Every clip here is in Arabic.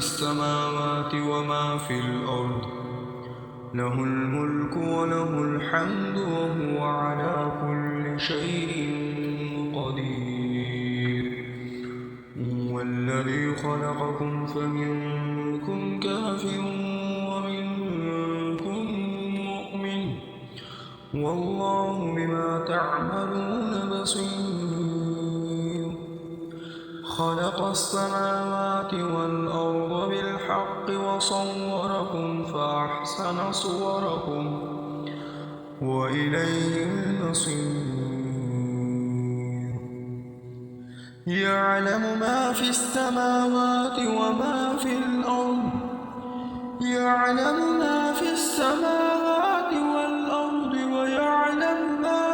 السماوات وما في الأرض له الملك وله الحمد وهو على كل شيء قدير هو الذي خلقكم فمنكم كافر ومنكم مؤمن والله بما تعملون بصير خلق السماوات والأرض بالحق وصوركم فأحسن صوركم وإليه المصير يعلم ما في السماوات وما في الأرض يعلم ما في السماوات والأرض ويعلم ما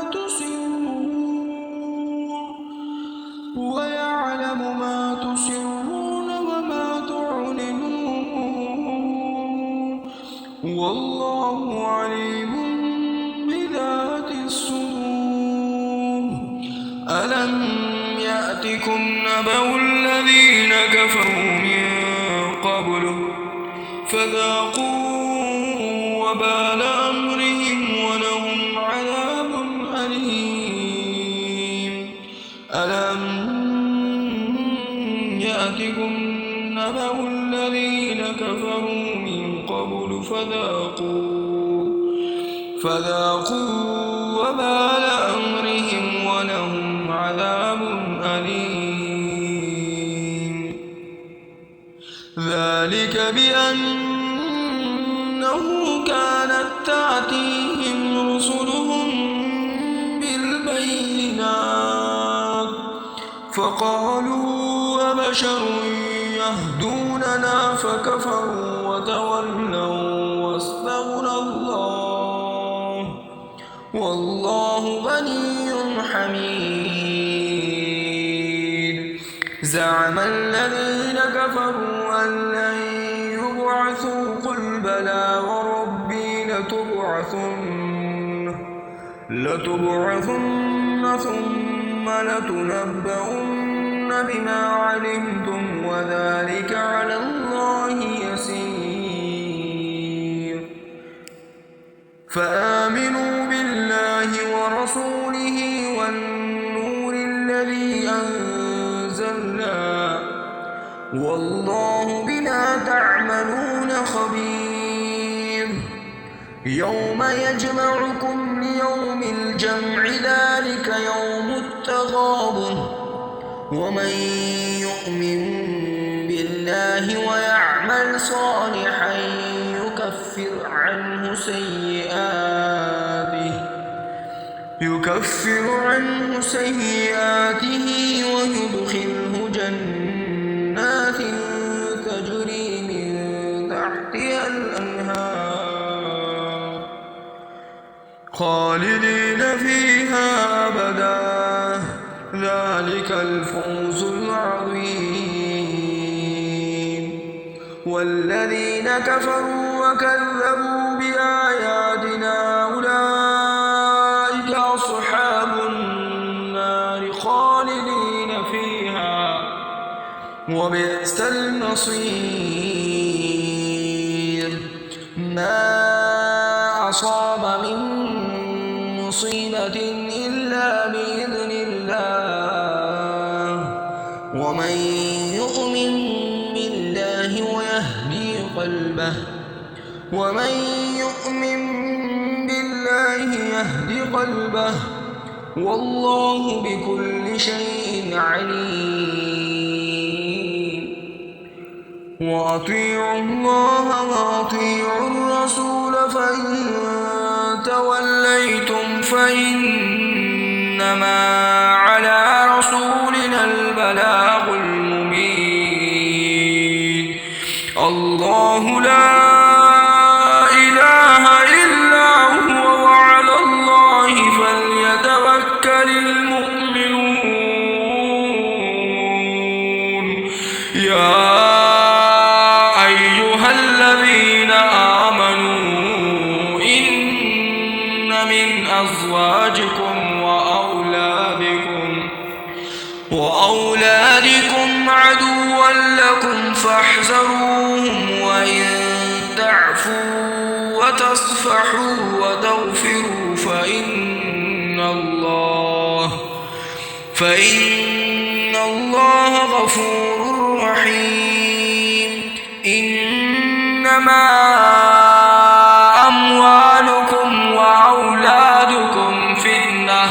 تسرون وما تعلنون والله عليم بذات الصدور ألم يأتكم نبأ الذين كفروا من قبل فذاقوا وبال أمرهم ولهم عذاب أليم ألم يأتكم نبأ الذين كفروا من قبل فذاقوا وبال أمرهم ولهم عذاب أليم ذلك بأنه كانت تأتيهم رسلهم بالبينات فقالوا أبشر يهدوننا فكفروا وتولوا واستغنى الله والله غني حميد زعم الذين كفروا أن لن يبعثوا قل بلى وربي لتبعثن ثم لتنبؤن بما علمتم وذلك على الله يسير فآمنوا بالله ورسوله والنور الذي أنزلنا والله بما تعملون خبير يوم يجمعكم ليوم الجمع ذلك يوم التغابن ومن يؤمن بالله ويعمل صالحا يكفر عنه سيئاته ويدخله جنات تجري من تحتها الأنهار خالدين فيها أبدا ذلك الفوز العظيم والذين كفروا وكذبوا بآياتنا أولئك أصحاب النار خالدين فيها وبئس المصير ما أصاب من مصيبة إلا بإذن الله ومن يؤمن بالله يهدي قلبه والله بكل شيء عليم وأطيعوا الله وأطيعوا الرسول فإن توليتم فإنما على رسولنا البلاغ المبين الله لا إله إلا هو وعلى الله فليتوكل المؤمنون يا أيها الذين آمنوا إن من أزواجكم وأولادكم عدوا لكم فاحذروهم وإن تعفوا وتصفحوا وتغفروا فإن الله غفور رحيم. إنما أموالكم وأولادكم فتنة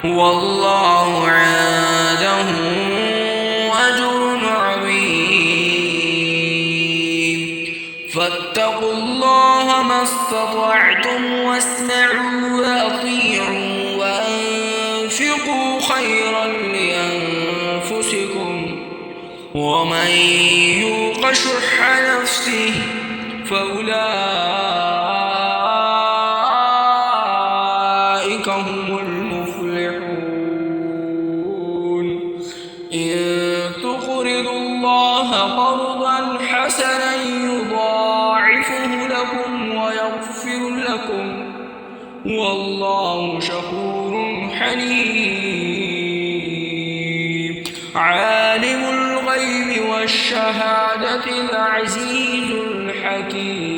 والله عنده أجر عظيم. فاتقوا الله ما استطعتم واسمعوا وأطيعوا وأنفقوا خيرا لأنفسكم ومن يوق شح نفسه فأولئك هم المفلحون. إن تقرضوا الله قرضا حسنا يضاعفه لكم ويغفر لكم والله شكور حليم. عالم الغيب والشهادة العزيز الحكيم.